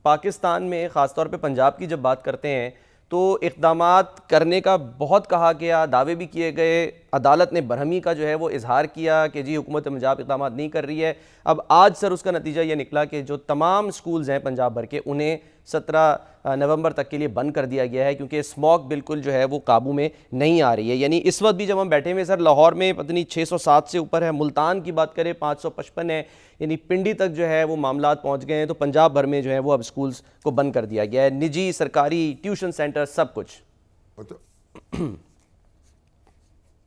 पाकिस्तान में ख़ासतौर पे पंजाब की जब बात करते हैं तो इक़दामात करने का बहुत कहा गया, दावे भी किए गए। अदालत ने बरहमी का जो है वो इजहार किया कि जी हुकूमत पंजाब इक़दामात नहीं कर रही है। अब आज सर उसका नतीजा ये निकला कि जो तमाम स्कूल्स हैं पंजाब भर के उन्हें 17 नवंबर तक के लिए बंद कर दिया गया है, क्योंकि स्मॉग बिल्कुल जो है वो काबू में नहीं आ रही है। यानी इस वक्त भी जब हम बैठे हुए सर, लाहौर में पता नहीं 607 से ऊपर है, मुल्तान की बात करें 555 है, यानी पिंडी तक जो है वो मामलात पहुंच गए हैं। तो पंजाब भर में जो है वो अब स्कूल्स को बंद कर दिया गया है, निजी सरकारी ट्यूशन सेंटर सब कुछ। तो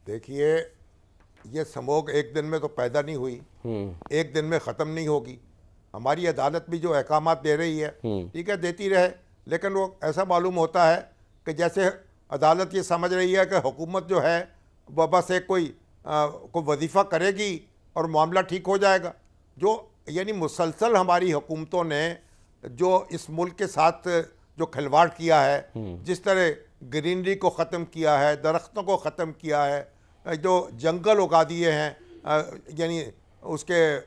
देखिए, ये स्मोक एक दिन में तो पैदा नहीं हुई, एक दिन में ख़त्म नहीं होगी। हमारी अदालत भी जो अहकामात दे रही है, ठीक है, देती रहे, लेकिन वो ऐसा मालूम होता है कि जैसे अदालत ये समझ रही है कि हुकूमत जो है वह बस एक कोई वजीफ़ा करेगी और मामला ठीक हो जाएगा। जो यानी मुसलसल हमारी हुकूमतों ने जो इस मुल्क के साथ जो खिलवाड़ किया है, जिस तरह ग्रीनरी को ख़त्म किया है, दरख्तों को ख़त्म किया है, जो जंगल उगा दिए हैं, यानी उसके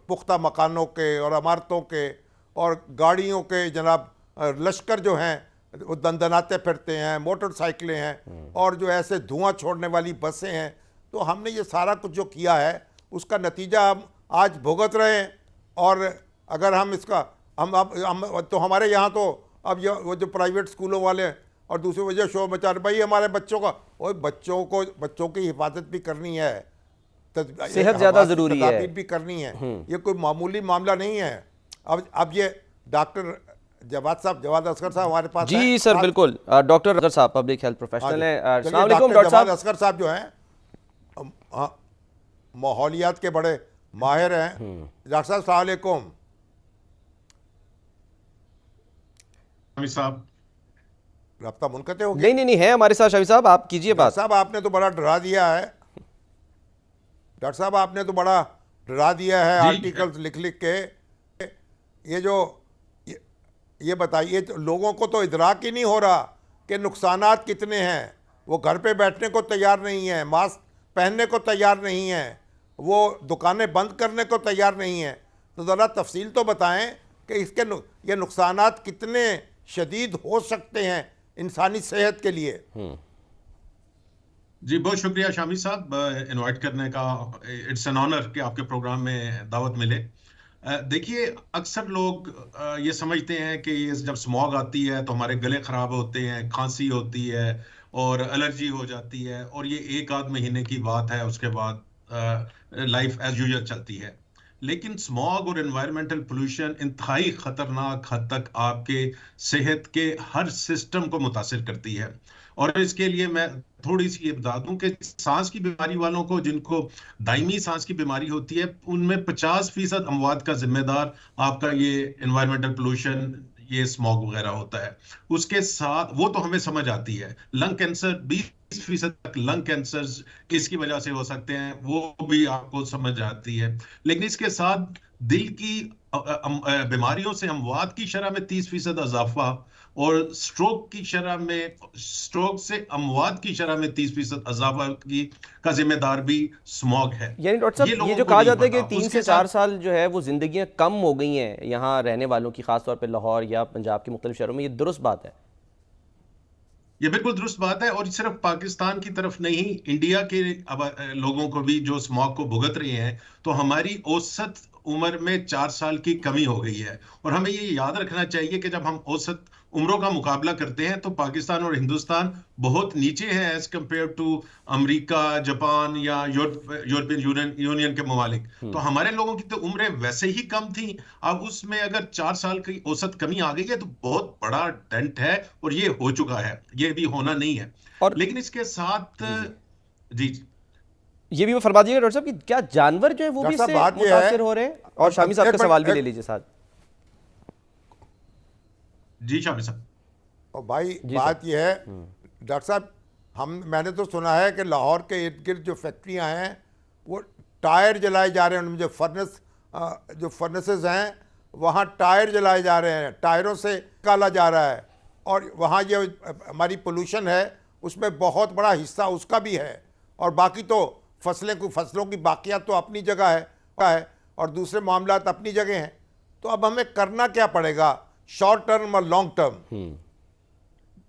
पुख्ता मकानों के और इमारतों के और गाड़ियों के जनाब लश्कर जो हैं वो दंदनाते फिरते हैं, मोटरसाइकिलें हैं और जो ऐसे धुआं छोड़ने वाली बसें हैं। तो हमने ये सारा कुछ जो किया है उसका नतीजा हम आज भुगत रहे हैं। और अगर हम इसका हम तो हमारे यहाँ तो अब वो जो प्राइवेट स्कूलों वाले और दूसरी वजह शो मचा रहे, भाई हमारे बच्चों का, और बच्चों की हिफाजत भी करनी है, सेहत ज़्यादा ज़रूरी है, भी करनी है। ये कोई मामूली मामला नहीं है। अब ये डॉक्टर जवाद असगर साहब हमारे पास जी सर, बिल्कुल, डॉक्टर असगर साहब पब्लिक हेल्थ प्रोफेशनल है। अस्सलाम वालेकुम डॉक्टर जवाद असगर साहब जो हैं माहौलियात के बड़े माहिर हैं। डॉक्टर साहब अस्सलाम वालेकुम। साहब रब्ता मुनक़ते हो गया? नहीं है हमारे साथ। शामी साहब आप कीजिए बात। साहब आपने तो बड़ा डरा दिया है, डॉक्टर साहब आपने तो बड़ा डरा दिया है आर्टिकल्स लिख लिख के। ये बताइए, तो लोगों को तो इदराक ही नहीं हो रहा कि नुकसानात कितने हैं। वो घर पे बैठने को तैयार नहीं है, मास्क पहनने को तैयार नहीं है, वो दुकानें बंद करने को तैयार नहीं है। तो ज़रा तफसील तो बताएं कि ये नुकसानात कितने शदीद हो सकते हैं इंसानी सेहत के लिए। जी बहुत शुक्रिया शामी साहब इनवाइट करने का। इट्स एन ऑनर कि आपके प्रोग्राम में दावत मिले। देखिए, अक्सर लोग ये समझते हैं कि जब स्मॉग आती है तो हमारे गले खराब होते हैं, खांसी होती है और एलर्जी हो जाती है, और ये एक आध महीने की बात है, उसके बाद लाइफ एज यूजुअल चलती है। लेकिन स्मॉग और एनवायरमेंटल पोल्यूशन इंतहाई खतरनाक हद तक आपके सेहत के हर सिस्टम को मुतासिर करती है। और इसके लिए मैं थोड़ी सी ये बता दूं कि सांस की बीमारी वालों को, जिनको दायमी सांस की बीमारी होती है, उनमें 50% अमवात का जिम्मेदार आपका ये एनवायरमेंटल पोल्यूशन, ये स्मॉग वगैरह होता है। उसके साथ वो तो हमें समझ आती है, लंग कैंसर 20% तक लंग कैंसर इसकी वजह से हो सकते हैं, वो भी आपको समझ आती है। लेकिन इसके साथ दिल की बीमारियों से अमवात की शरह में 30% इजाफा और स्ट्रोक से अमवात की शरह में 30% इजाफा का जिम्मेदार भी स्मॉग है। यानी डॉक्टर साहब, ये जो कहा जाता है कि 3 से 4 साल जो है वो जिंदगियां कम हो गई हैं यहाँ रहने वालों की, खासतौर पे लाहौर या पंजाब के मुख्तलिफ शहरों में, ये दुरुस्त बात है? ये बिल्कुल दुरुस्त बात है, और सिर्फ पाकिस्तान की तरफ नहीं, इंडिया के लोगों को भी जो स्मॉग को भुगत रहे हैं, तो हमारी औसत उम्र में 4 साल की कमी हो गई है। और हमें ये याद रखना चाहिए कि जब हम औसत उम्रों का मुकाबला करते हैं तो पाकिस्तान और हिंदुस्तान बहुत नीचे है as compare to America, Japan या यूरोपियन यूनियन के ममालिक। तो हमारे लोगों की तो उम्रें वैसे ही कम थी, अब उसमें अगर 4 साल की औसत कमी आ गई है तो बहुत बड़ा डेंट है, और ये हो चुका है, ये भी होना नहीं है। और लेकिन इसके साथ जी ये भी मैं फरमा दीजिएगा डॉक्टर साहब कि क्या जानवर जो है वो भी इससे मुतासिर हो रहे हैं? और शामी साहब का सवाल भी ले लीजिए साथ। जी शामी साहब। और भाई बात यह है डॉक्टर साहब, मैंने तो सुना है कि लाहौर के इर्द गिर्द जो फैक्ट्रियां हैं वो टायर जलाए जा रहे हैं, उनमें जो फर्नेसेस हैं वहाँ टायर जलाए जा रहे हैं, टायरों से निकाला जा रहा है। और वहाँ ये हमारी पोल्यूशन है उसमें बहुत बड़ा हिस्सा उसका भी है। और बाकी तो फसलों की बाकियात तो अपनी जगह है और दूसरे मामलात अपनी जगह हैं। तो अब हमें करना क्या पड़ेगा शॉर्ट टर्म और लॉन्ग टर्म?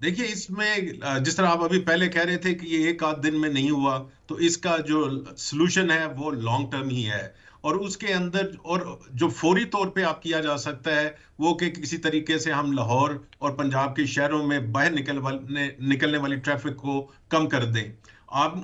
देखिए, इसमें जिस तरह आप अभी पहले कह रहे थे कि ये एक आध दिन में नहीं हुआ, तो इसका जो सलूशन है वो लॉन्ग टर्म ही है। और उसके अंदर और जो फौरी तौर पे आप किया जा सकता है वो कि किसी तरीके से हम लाहौर और पंजाब के शहरों में बाहर निकलने वाली ट्रैफिक को कम कर दें।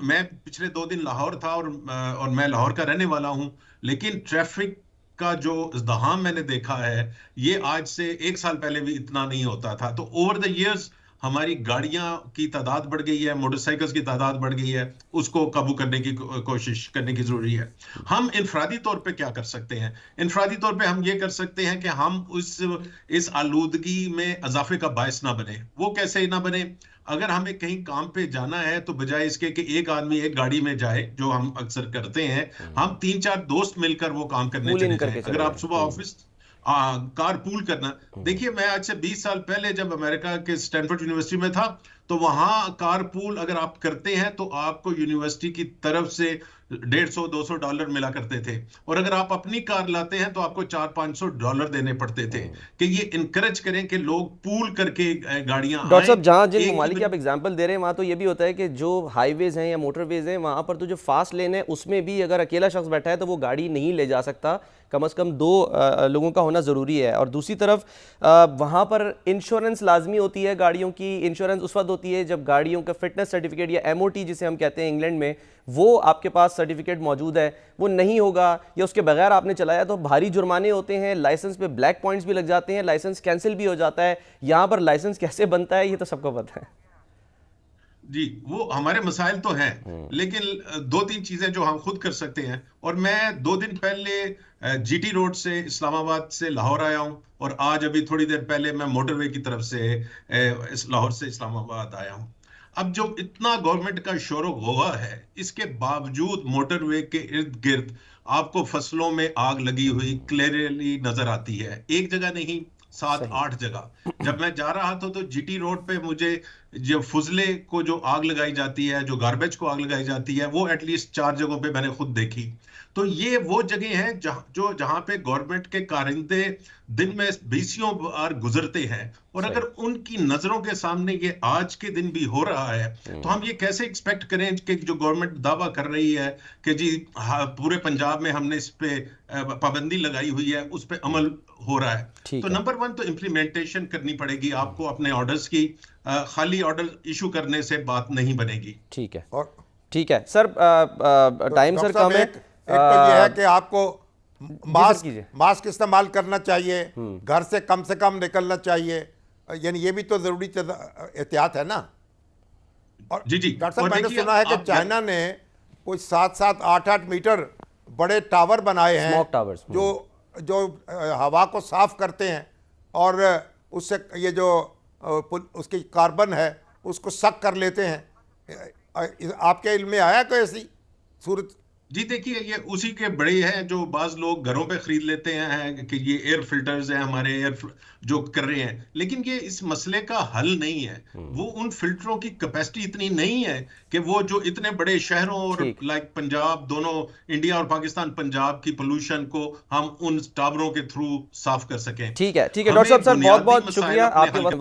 मैं पिछले 2 दिन लाहौर था और मैं लाहौर का रहने वाला हूं, लेकिन ट्रैफिक का जो इज़्दिहाम मैंने देखा है ये आज से 1 साल पहले भी इतना नहीं होता था। तो ओवर द इयर्स हमारी गाड़ियां की तादाद बढ़ गई है, मोटरसाइकिल्स की तादाद बढ़ गई है, उसको काबू करने की कोशिश करने की जरूरी है। हम इनफरादी तौर पे क्या कर सकते हैं? इनफरादी तौर पे हम ये कर सकते हैं कि हम इस आलूदगी में इजाफे का बायस ना बने। वो कैसे ना बने? अगर हमें कहीं काम पे जाना है तो बजाय इसके कि एक आदमी एक गाड़ी में जाए, जो हम अक्सर करते हैं, हम 3-4 दोस्त मिलकर वो काम करने चले जाएं। अगर आप सुबह ऑफिस कार पूल करना, देखिए मैं आज से 20 साल पहले जब अमेरिका के स्टैनफोर्ड यूनिवर्सिटी में था तो वहां कार पूल अगर आप करते हैं तो आपको यूनिवर्सिटी की तरफ से $150-200 मिला करते थे, और अगर आप अपनी कार लाते हैं तो आपको $400-500 देने पड़ते थे। कि ये इनकरेज करें कि लोग पूल करके गाड़ियां आए। डॉक्टर साहब, जहाँ जिन ममालिक की आप एग्जांपल दे रहे हैं वहाँ तो ये भी होता है कि जो हाईवेज हैं या मोटरवेज हैं वहाँ पर तो जो फास्ट लेन है उसमें भी अगर अकेला शख्स बैठा है तो वो गाड़ी नहीं ले जा सकता, कम से कम 2 लोगों का होना ज़रूरी है। और दूसरी तरफ वहाँ पर इंश्योरेंस लाजमी होती है गाड़ियों की। इंश्योरेंस उस वक्त होती है जब गाड़ियों का फिटनेस सर्टिफिकेट या MOT जिसे हम कहते हैं इंग्लैंड में, वो आपके पास सर्टिफिकेट मौजूद है। वो नहीं होगा या उसके बगैर आपने चलाया तो भारी जुर्माने होते हैं, लाइसेंस पे ब्लैक पॉइंट्स भी लग जाते हैं, लाइसेंस कैंसिल भी हो जाता है। यहाँ पर लाइसेंस कैसे बनता है ये तो सबको पता है। जी, वो हमारे मसाइल तो हैं, लेकिन 2-3 चीजें जो हम खुद कर सकते हैं। और मैं 2 दिन पहले GT रोड से इस्लामाबाद से लाहौर आया हूं, और आज अभी थोड़ी देर पहले मैं मोटरवे की तरफ से लाहौर से इस्लामाबाद आया हूं। अब जो इतना गवर्नमेंट का शोर हुआ है, इसके बावजूद मोटरवे के इर्द गिर्द आपको फसलों में आग लगी हुई क्लियरली नजर आती है। एक जगह नहीं, 7-8 जगह। जब मैं जा रहा था तो GT रोड पे मुझे जो फुजले को जो आग लगाई जाती है, जो गार्बेज को आग लगाई जाती है, वो एटलीस्ट 4 जगहों पे मैंने खुद देखी। तो ये वो जगह है जहां पे गवर्नमेंट के कारिंदे दिन में 20 बार गुजरते हैं, और अगर उनकी नजरों के सामने ये आज के दिन भी हो रहा है तो हम ये कैसे एक्सपेक्ट करें कि जो गवर्नमेंट दावा कर रही है कि जी पूरे पंजाब में हमने इस पे पाबंदी लगाई हुई है, उस पे अमल हो रहा है। तो नंबर 1 तो इम्प्लीमेंटेशन करनी पड़ेगी आपको अपने ऑर्डर्स की। खाली ऑर्डर इशू करने से बात नहीं बनेगी। ठीक है, और ठीक है सर, टाइम सर कम है। एक तो यह है कि आपको मास्क इस्तेमाल करना चाहिए, घर से कम निकलना चाहिए, यानी ये भी तो जरूरी एहतियात है ना। और जी डॉक्टर साहब, मैंने सुना है कि चाइना ने कोई 7-7, 8-8 मीटर बड़े टावर बनाए हैं, स्मोक टावर्स, जो हवा को साफ करते हैं और उससे ये जो उसकी कार्बन है उसको सक कर लेते हैं। आपके इल्म में आया कोई ऐसी सूरत? जी देखिए, ये उसी के बड़े हैं जो बाज लोग घरों पे खरीद लेते हैं कि ये एयर फिल्टर्स हैं हमारे, जो कर रहे हैं, लेकिन ये इस मसले का हल नहीं है। वो उन फिल्टरों की कैपेसिटी इतनी नहीं है कि वो जो इतने बड़े शहरों और लाइक पंजाब, दोनों इंडिया और पाकिस्तान, पंजाब की पोल्यूशन को हम उन टावरों के थ्रू साफ कर सकें। ठीक है डॉक्टर साहब, सर बहुत बहुत शुक्रिया आपके वक्त